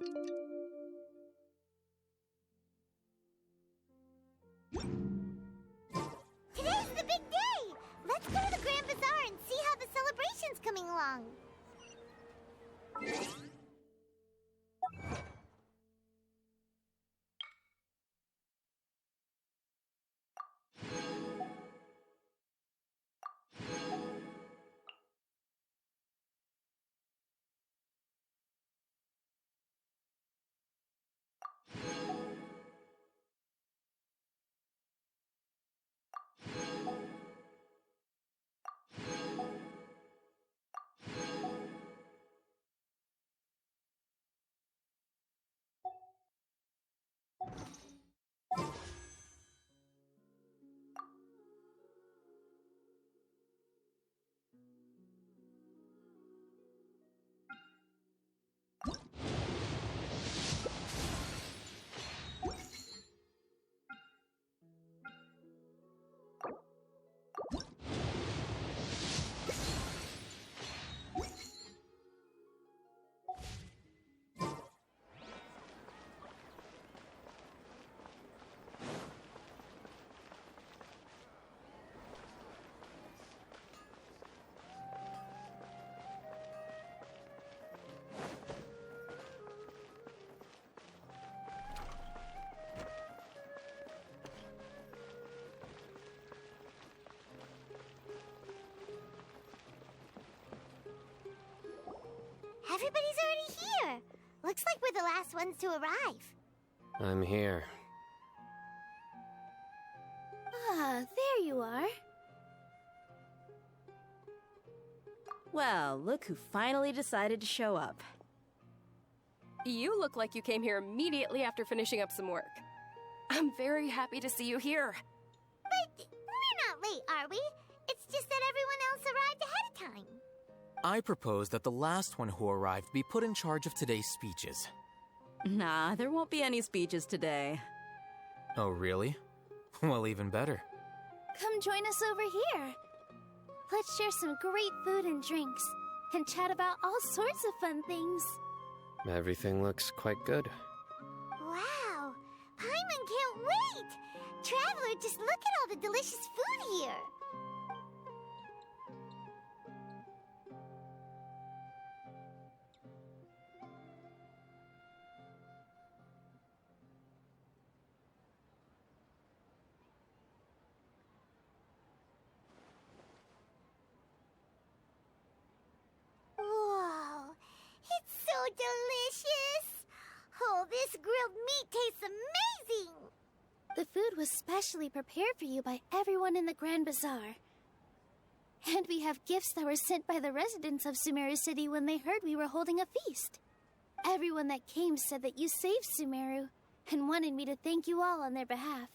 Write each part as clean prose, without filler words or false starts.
Today's the big day! Let's go to the Grand Bazaar and see how the celebration's coming along. Everybody's already here. Looks like we're the last ones to arrive. I'm here. Ah, there you are. Well, look who finally decided to show up. You look like you came here immediately after finishing up some work. I'm very happy to see you here. But we're not late, are we? It's just that everyone else arrived ahead of time. I propose that the last one who arrived be put in charge of today's speeches. Nah, there won't be any speeches today. Oh, really? Well, even better. Come join us over here. Let's share some great food and drinks, and chat about all sorts of fun things. Everything looks quite good. Wow! Paimon can't wait! Traveler, just look at all the delicious food here! Whoa! It's so delicious! Oh, this grilled meat tastes amazing! The food was specially prepared for you by everyone in the Grand Bazaar. And we have gifts that were sent by the residents of Sumeru City when they heard we were holding a feast. Everyone that came said that you saved Sumeru and wanted me to thank you all on their behalf.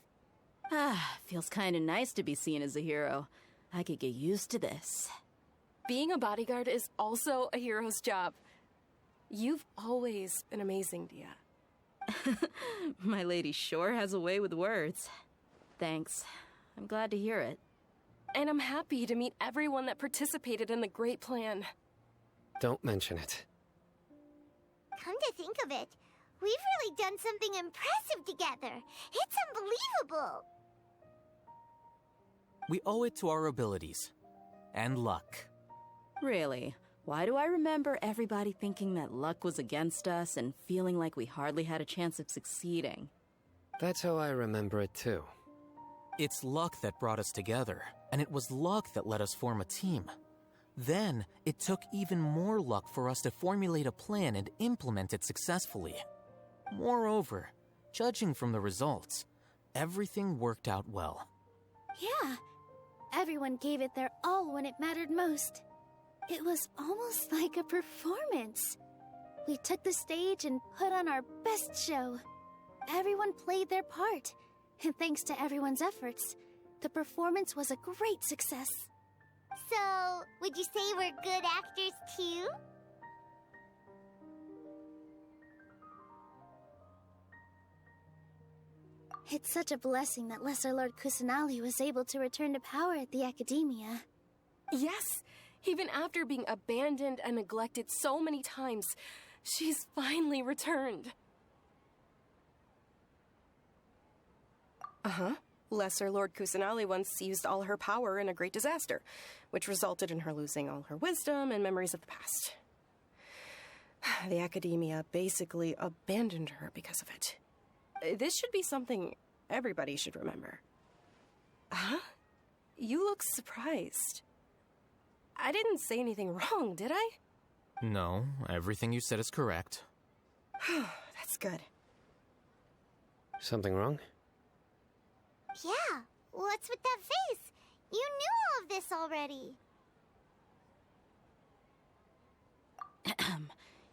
Ah, feels kinda nice to be seen as a hero. I could get used to this. Being a bodyguard is also a hero's job. You've always been amazing, Dia. My lady sure has a way with words. Thanks. I'm glad to hear it. And I'm happy to meet everyone that participated in the great plan. Don't mention it. Come to think of it, we've really done something impressive together. It's unbelievable! We owe it to our abilities. And luck. Really? Why do I remember everybody thinking that luck was against us and feeling like we hardly had a chance of succeeding? That's how I remember it too. It's luck that brought us together, and it was luck that let us form a team. Then, it took even more luck for us to formulate a plan and implement it successfully. Moreover, judging from the results, everything worked out well. Yeah, everyone gave it their all when it mattered most. It was almost like a performance. We took the stage and put on our best show. Everyone played their part, and thanks to everyone's efforts, the performance was a great success. So, would you say we're good actors too? It's such a blessing that Lesser Lord Kusanali was able to return to power at the Academia. Yes, even after being abandoned and neglected so many times, She's finally returned. Uh-huh. Lesser Lord Kusanali once used all her power in a great disaster, which resulted in her losing all her wisdom and memories of the past. The Academia basically abandoned her because of it. This should be something everybody should remember. Huh? You look surprised. I didn't say anything wrong, did I? No, everything you said is correct. That's good. Something wrong? Yeah, what's with that face? You knew all of this already.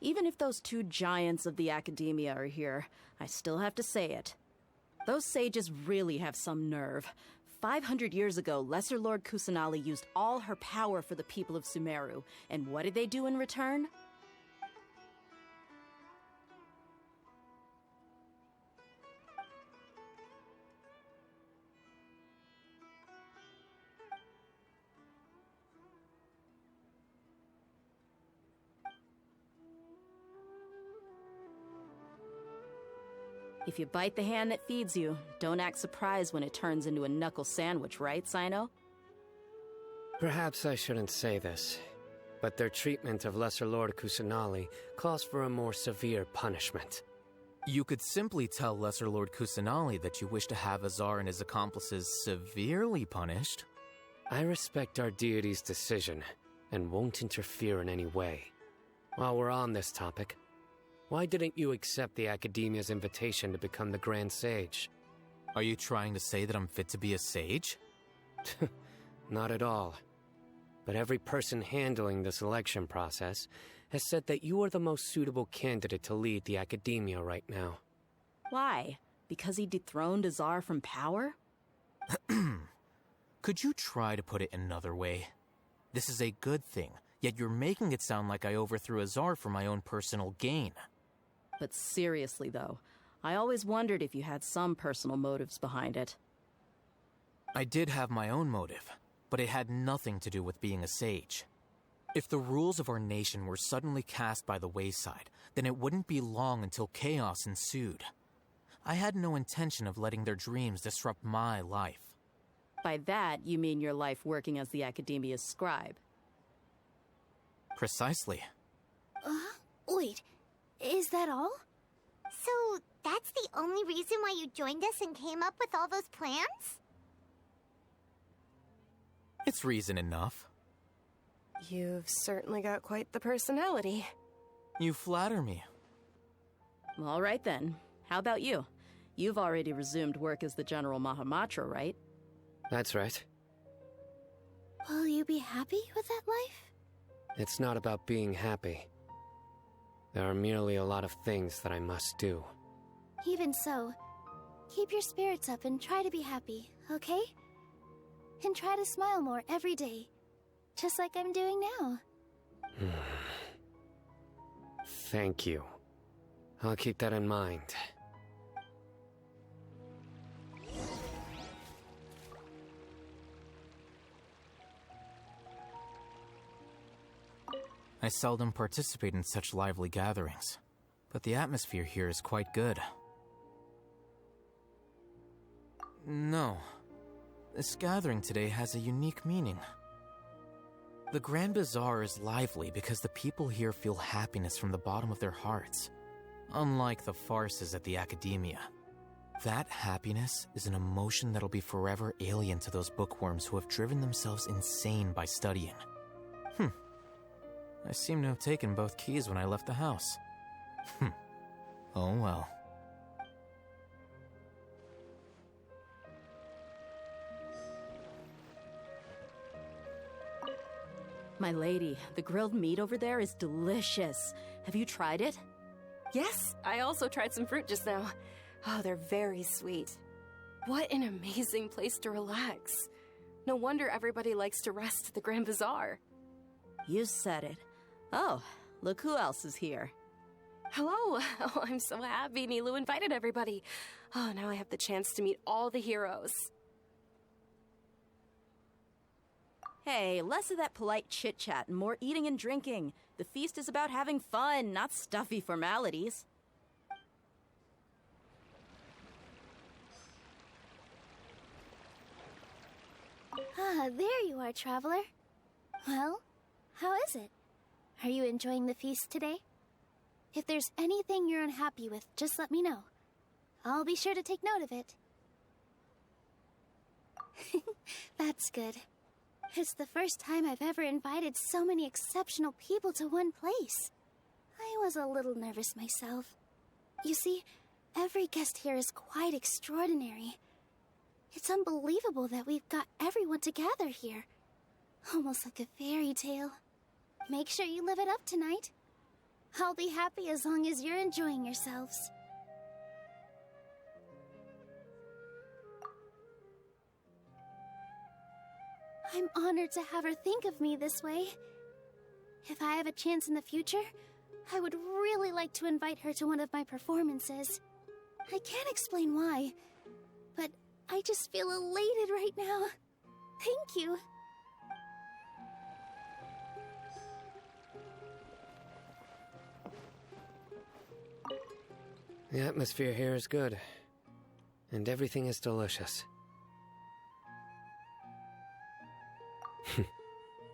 Even if those two giants of the Academia are here, I still have to say it. Those sages really have some nerve. 500 years ago, Lesser Lord Kusanali used all her power for the people of Sumeru, and what did they do in return? If you bite the hand that feeds you, don't act surprised when it turns into a knuckle sandwich, right, Sino? Perhaps I shouldn't say this, but their treatment of Lesser Lord Kusanali calls for a more severe punishment. You could simply tell Lesser Lord Kusanali that you wish to have Azar and his accomplices severely punished. I respect our deity's decision and won't interfere in any way. While we're on this topic, why didn't you accept the Academia's invitation to become the Grand Sage? Are you trying to say that I'm fit to be a sage? Not at all. But every person handling the selection process has said that you are the most suitable candidate to lead the Academia right now. Why? Because he dethroned Azar from power? Could you try to put it another way? This is a good thing, yet you're making it sound like I overthrew Azar for my own personal gain. But seriously, though, I always wondered if you had some personal motives behind it. I did have my own motive, but it had nothing to do with being a sage. If the rules of our nation were suddenly cast by the wayside, then it wouldn't be long until chaos ensued. I had no intention of letting their dreams disrupt my life. By that, you mean your life working as the Academia's scribe. Precisely. Wait, is that all? So, that's the only reason why you joined us and came up with all those plans? It's reason enough. You've certainly got quite the personality. You flatter me. All right then. How about you? You've already resumed work as the General Mahamatra, right? That's right. Will you be happy with that life? It's not about being happy. There are merely a lot of things that I must do. Even so, keep your spirits up and try to be happy, okay? And try to smile more every day, just like I'm doing now. Thank you. I'll keep that in mind. I seldom participate in such lively gatherings, but the atmosphere here is quite good. No. This gathering today has a unique meaning. The Grand Bazaar is lively because the people here feel happiness from the bottom of their hearts, unlike the farces at the Academia. That happiness is an emotion that'll be forever alien to those bookworms who have driven themselves insane by studying. I seem to have taken both keys when I left the house. Oh well. My lady, the grilled meat over there is delicious. Have you tried it? Yes, I also tried some fruit just now. Oh, they're very sweet. What an amazing place to relax. No wonder everybody likes to rest at the Grand Bazaar. You said it. Oh, look who else is here. Hello. Oh, I'm so happy Nilu invited everybody. Oh, now I have the chance to meet all the heroes. Hey, less of that polite chit-chat and more eating and drinking. The feast is about having fun, not stuffy formalities. Ah, there you are, traveler. Well, how is it? Are you enjoying the feast today? If there's anything you're unhappy with, just let me know. I'll be sure to take note of it. That's good. It's the first time I've ever invited so many exceptional people to one place. I was a little nervous myself. You see, every guest here is quite extraordinary. It's unbelievable that we've got everyone together here. Almost like a fairy tale. Make sure you live it up tonight. I'll be happy as long as you're enjoying yourselves. I'm honored to have her think of me this way. If I have a chance in the future, I would really like to invite her to one of my performances. I can't explain why, but I just feel elated right now. Thank you. The atmosphere here is good, and everything is delicious.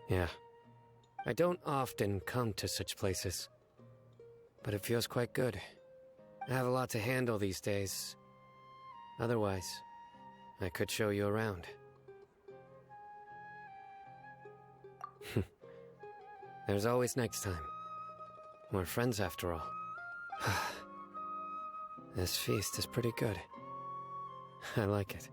Yeah. I don't often come to such places, but it feels quite good. I have a lot to handle these days. Otherwise, I could show you around. There's always next time. We're friends after all. This feast is pretty good. I like it.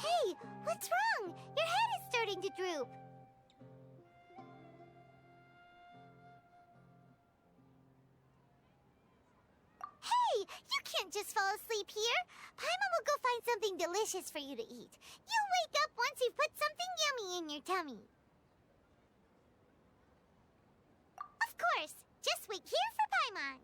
Hey, what's wrong? Your head is starting to droop. Hey, you can't just fall asleep here. Paimon will go find something delicious for you to eat. You'll wake up once you've put something yummy in your tummy. Of course, just wait here for Paimon.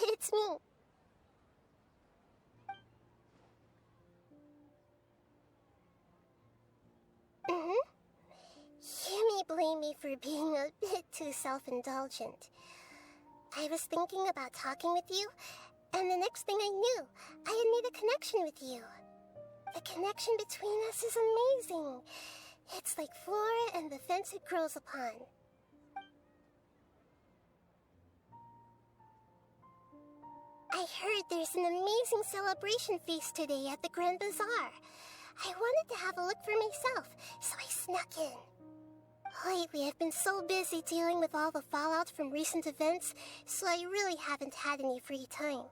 It's me. You may blame me for being a bit too self-indulgent. I was thinking about talking with you, and the next thing I knew, I had made a connection with you. The connection between us is amazing. It's like flora and the fence it grows upon. I heard there's an amazing celebration feast today at the Grand Bazaar. I wanted to have a look for myself, so I snuck in. Lately, I've been so busy dealing with all the fallout from recent events, so I really haven't had any free time.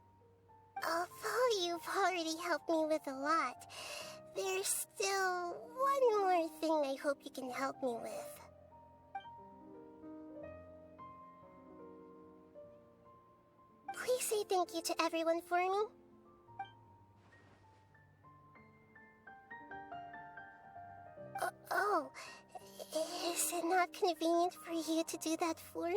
Although you've already helped me with a lot, there's still one more thing I hope you can help me with. Please say thank you to everyone for me. Oh, is it not convenient for you to do that for me?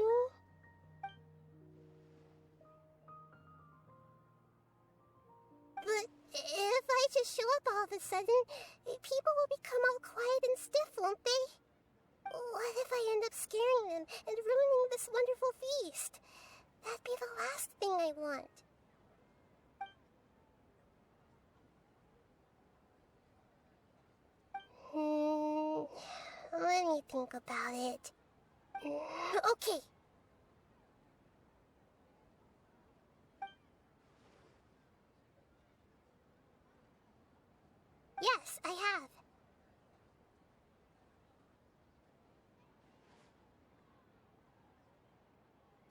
But if I just show up all of a sudden, people will become all quiet and stiff, won't they? What if I end up scaring them and ruining this wonderful feast? That'd be the last thing I want. Let me think about it. Okay. Yes, I have.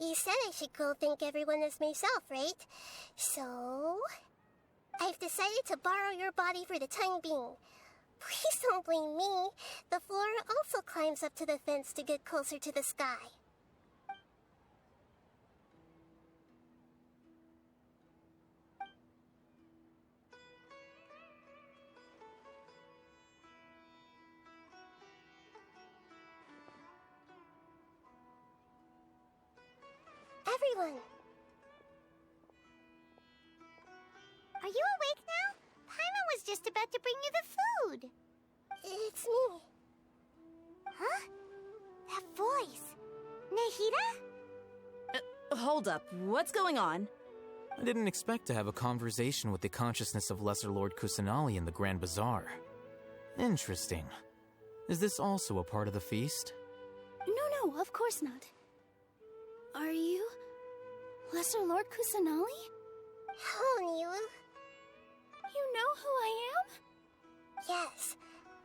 You said I should go thank everyone as myself, right? So, I've decided to borrow your body for the time being. Please don't blame me. The flora also climbs up to the fence to get closer to the sky. Everyone! Are you awake now? Paimon was just about to bring you the food. It's me. Huh? That voice. Nahida? Hold up, what's going on? I didn't expect to have a conversation with the consciousness of Lesser Lord Kusanali in the Grand Bazaar. Interesting. Is this also a part of the feast? No, of course not. Are you Lesser Lord Kusanali? Hello, Nilu. You know who I am? Yes,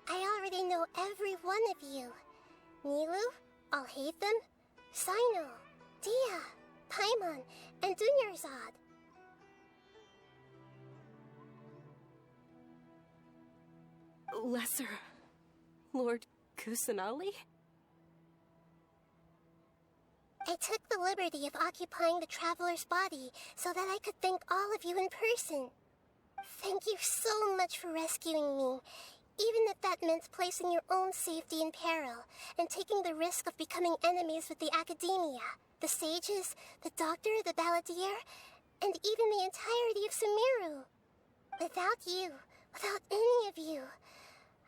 I already know every one of you. Nilu, Alhaitham, Sino, Dia, Paimon, and Dunyarzad. Lesser Lord Kusanali? I took the liberty of occupying the traveler's body so that I could thank all of you in person. Thank you so much for rescuing me, even if that meant placing your own safety in peril and taking the risk of becoming enemies with the Academia, the sages, the doctor, the balladeer, and even the entirety of Sumeru. Without you, without any of you,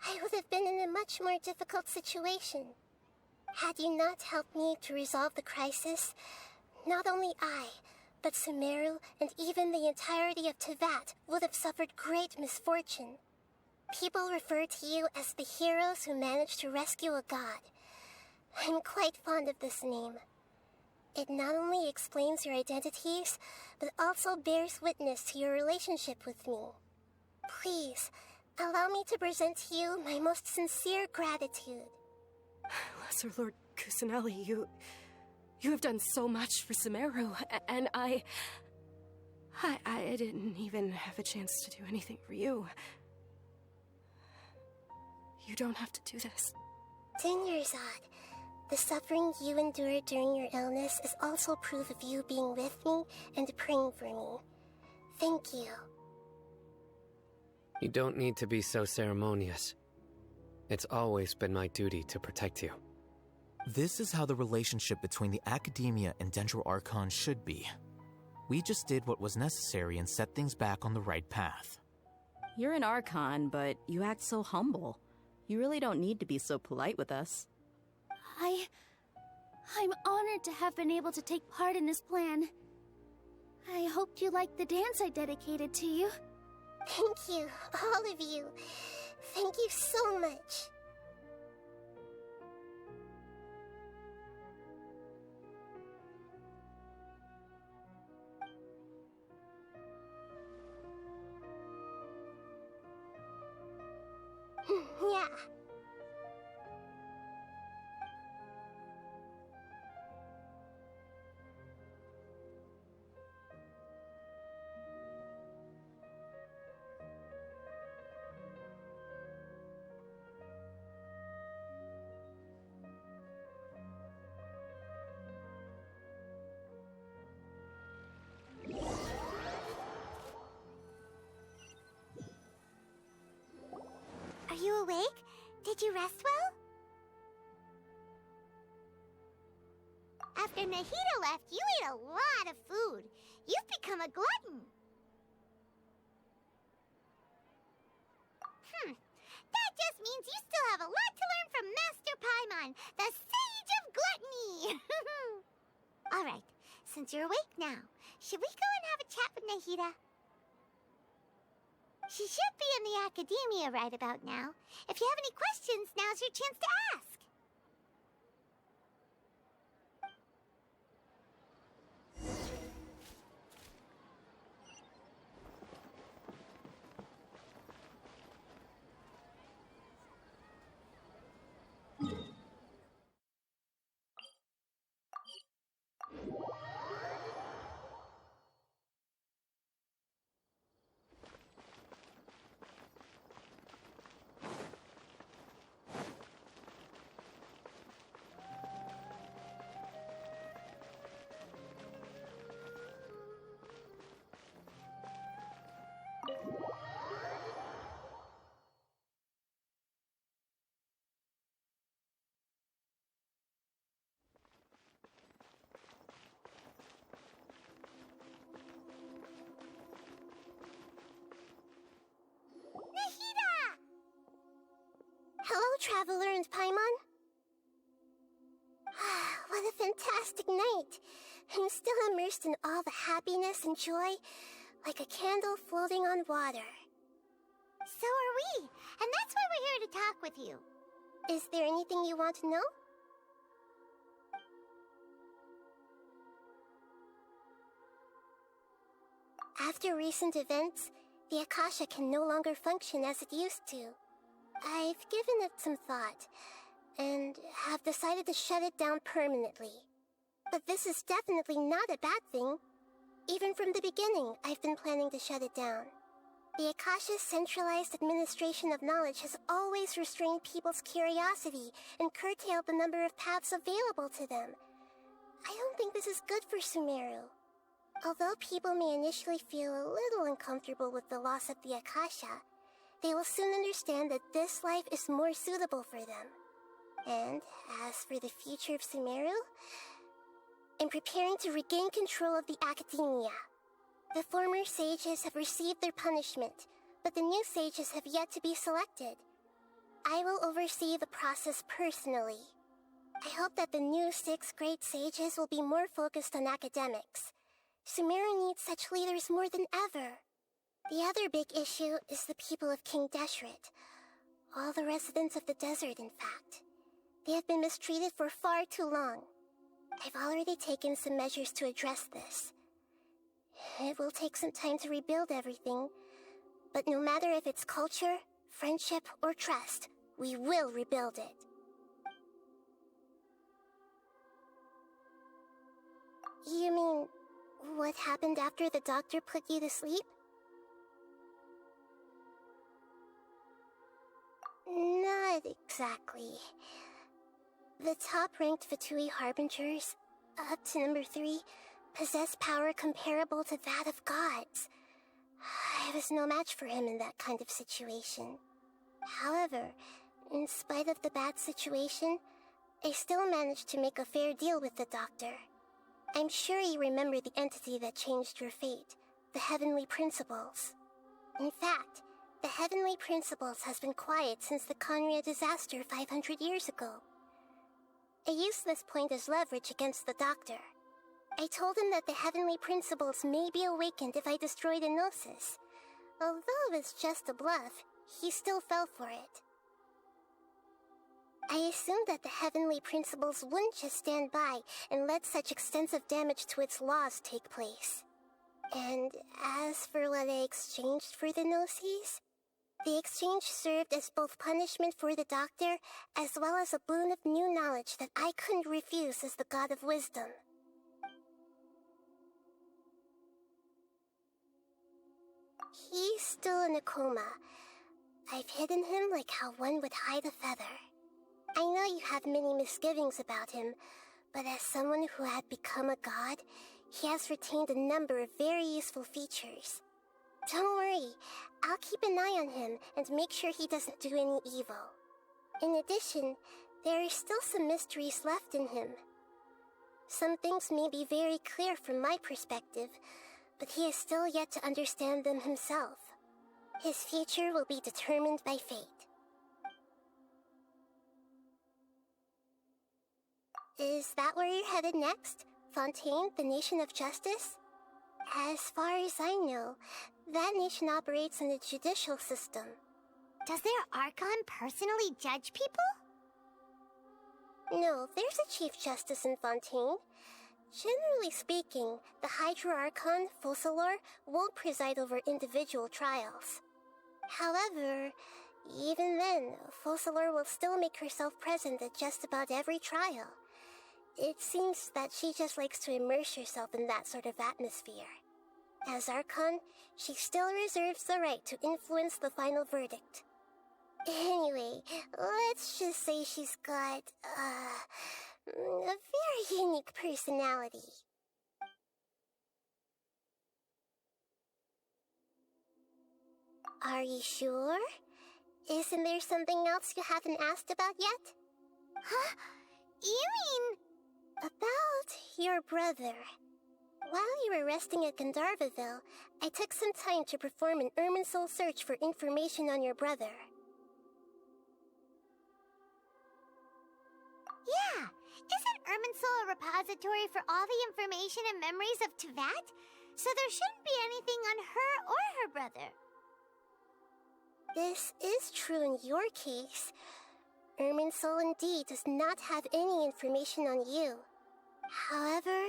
I would have been in a much more difficult situation. Had you not helped me to resolve the crisis, not only I, but Sumeru and even the entirety of Teyvat would have suffered great misfortune. People refer to you as the heroes who managed to rescue a god. I'm quite fond of this name. It not only explains your identities, but also bears witness to your relationship with me. Please, allow me to present to you my most sincere gratitude. Lesser Lord Kusanali, you have done so much for Sumeru, and I didn't even have a chance to do anything for you. You don't have to do this. Dunyarzad, the suffering you endured during your illness is also proof of you being with me and praying for me. Thank you. You don't need to be so ceremonious. It's always been my duty to protect you. This is how the relationship between the Academia and Dendro Archon should be. We just did what was necessary and set things back on the right path. You're an Archon, but you act so humble. You really don't need to be so polite with us. I'm honored to have been able to take part in this plan. I hoped you liked the dance I dedicated to you. Thank you, all of you. Thank you so much. Yeah. Are you awake? Did you rest well? After Nahida left, you ate a lot of food. You've become a glutton. That just means you still have a lot to learn from Master Paimon, the Sage of Gluttony. All right, since you're awake now, should we go and have a chat with Nahida? She should be in the Academia right about now. If you have any questions, now's your chance to ask. Traveler and Paimon. What a fantastic night. I'm still immersed in all the happiness and joy, like a candle floating on water. So are we, and that's why we're here to talk with you. Is there anything you want to know? After recent events, the Akasha can no longer function as it used to. I've given it some thought, and have decided to shut it down permanently. But this is definitely not a bad thing. Even from the beginning, I've been planning to shut it down. The Akasha's centralized administration of knowledge has always restrained people's curiosity and curtailed the number of paths available to them. I don't think this is good for Sumeru. Although people may initially feel a little uncomfortable with the loss of the Akasha, they will soon understand that this life is more suitable for them. And as for the future of Sumeru, I'm preparing to regain control of the academia. The former sages have received their punishment, but the new sages have yet to be selected. I will oversee the process personally. I hope that the new 6 great sages will be more focused on academics. Sumeru needs such leaders more than ever. The other big issue is the people of King Deshret. All the residents of the desert, in fact. They have been mistreated for far too long. I've already taken some measures to address this. It will take some time to rebuild everything, but no matter if it's culture, friendship, or trust, we will rebuild it. You mean, what happened after the doctor put you to sleep? Not exactly. The top-ranked Fatui Harbingers, up to number 3, possess power comparable to that of gods. I was no match for him in that kind of situation. However, in spite of the bad situation, I still managed to make a fair deal with the doctor. I'm sure you remember the entity that changed your fate, the Heavenly Principles. In fact, the Heavenly Principles has been quiet since the Conria disaster 500 years ago. I used this point as leverage against the doctor. I told him that the Heavenly Principles may be awakened if I destroy the Gnosis. Although it's just a bluff, he still fell for it. I assumed that the Heavenly Principles wouldn't just stand by and let such extensive damage to its laws take place. And as for what I exchanged for the Gnosis, the exchange served as both punishment for the doctor as well as a boon of new knowledge that I couldn't refuse as the God of Wisdom. He's still in a coma. I've hidden him like how one would hide a feather. I know you have many misgivings about him, but as someone who had become a god, he has retained a number of very useful features. Don't worry, I'll keep an eye on him and make sure he doesn't do any evil. In addition, there are still some mysteries left in him. Some things may be very clear from my perspective, but he is still yet to understand them himself. His future will be determined by fate. Is that where you're headed next? Fontaine, the Nation of Justice? As far as I know, that nation operates in a judicial system. Does their Archon personally judge people? No, there's a Chief Justice in Fontaine. Generally speaking, the Hydra Archon, Focalor, won't preside over individual trials. However, even then, Focalor will still make herself present at just about every trial. It seems that she just likes to immerse herself in that sort of atmosphere. As Archon, she still reserves the right to influence the final verdict. Anyway, let's just say she's got, a very unique personality. Are you sure? Isn't there something else you haven't asked about yet? Huh? You mean... About your brother. While you were resting at Gandharvaville, I took some time to perform an Irminsul search for information on your brother. also a repository for all the information and memories of Teyvat, so there shouldn't be anything on her or her brother. This is true in your case. Irminsul indeed does not have any information on you. However,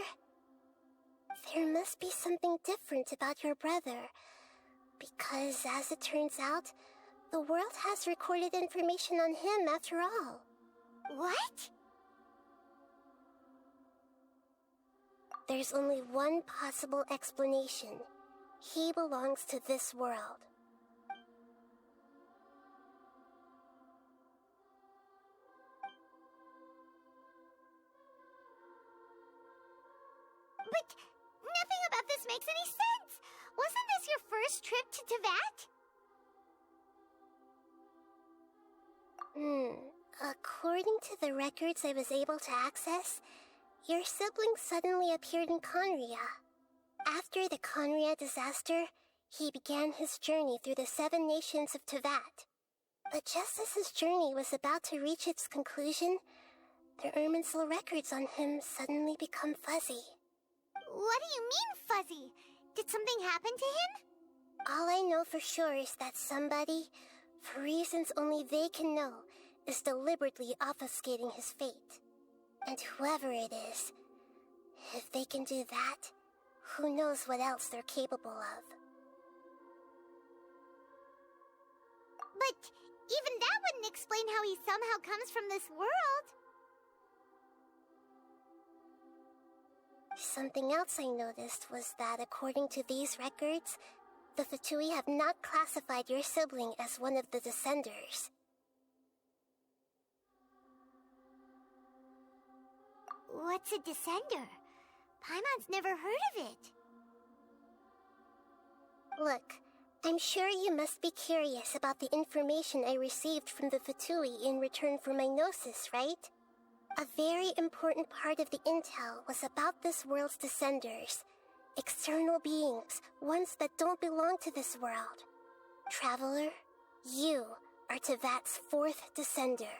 there must be something different about your brother, because as it turns out, the world has recorded information on him after all. What? There's only one possible explanation. He belongs to this world. But nothing about this makes any sense! Wasn't this your first trip to Teyvat? According to the records I was able to access, your sibling suddenly appeared in Conria. After the Conria disaster, he began his journey through the 7 nations of Teyvat. But just as his journey was about to reach its conclusion, the Irminsul records on him suddenly become fuzzy. What do you mean, fuzzy? Did something happen to him? All I know for sure is that somebody, for reasons only they can know, is deliberately obfuscating his fate. And whoever it is, if they can do that, who knows what else they're capable of. But even that wouldn't explain how he somehow comes from this world. Something else I noticed was that according to these records, the Fatui have not classified your sibling as one of the Descenders. What's a Descender? Paimon's never heard of it. Look, I'm sure you must be curious about the information I received from the Fatui in return for my gnosis, right? A very important part of the intel was about this world's Descenders. External beings, ones that don't belong to this world. Traveler, you are Teyvat's 4th Descender.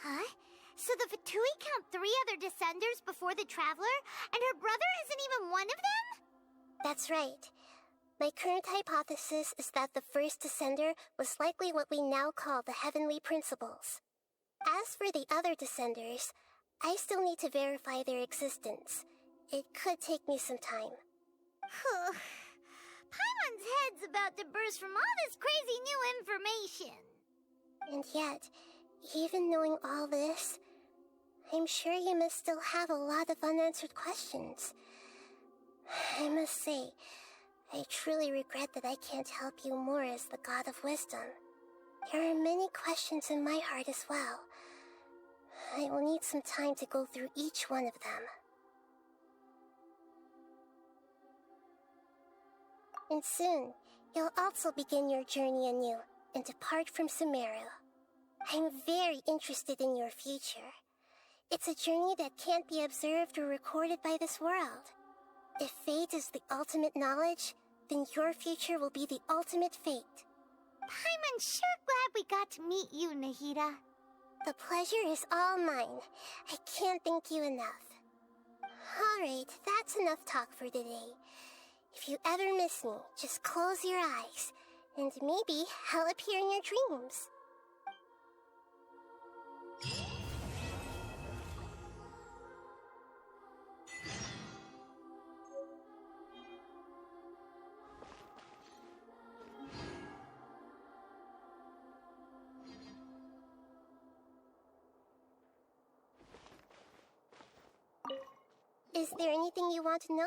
Huh? So the Fatui count 3 other Descenders before the Traveler, and her brother isn't even one of them? That's right. My current hypothesis is that the first Descender was likely what we now call the Heavenly Principles. As for the other Descenders, I still need to verify their existence. It could take me some time. Paimon's head's about to burst from all this crazy new information. And yet, even knowing all this, I'm sure you must still have a lot of unanswered questions. I must say, I truly regret that I can't help you more as the God of Wisdom. There are many questions in my heart as well. I will need some time to go through each one of them. And soon, you'll also begin your journey anew and depart from Sumeru. I'm very interested in your future. It's a journey that can't be observed or recorded by this world. If fate is the ultimate knowledge, then your future will be the ultimate fate. Paimon's sure glad we got to meet you, Nahida. The pleasure is all mine. I can't thank you enough. Alright, that's enough talk for today. If you ever miss me, just close your eyes, and maybe I'll appear in your dreams. Is there anything you want to know?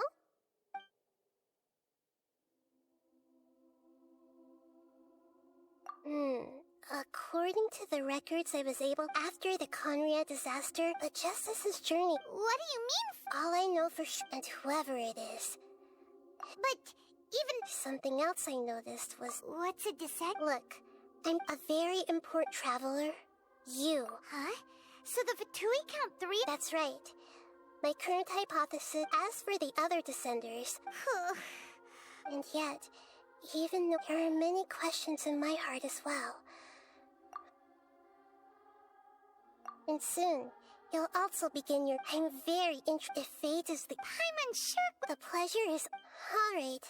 According to the records I was able after the Conria disaster, the Justice's journey... What do you mean? All I know for sure, and whoever it is. But even... Something else I noticed was... What's a descent? Look, I'm a very important traveler. You. Huh? So the Fatui count 3? That's right. My current hypothesis, as for the other Descenders... And yet, even though there are many questions in my heart as well, And soon, you'll also begin your I'm very interested. If fate is the Paimon, sure. The pleasure is... Alright.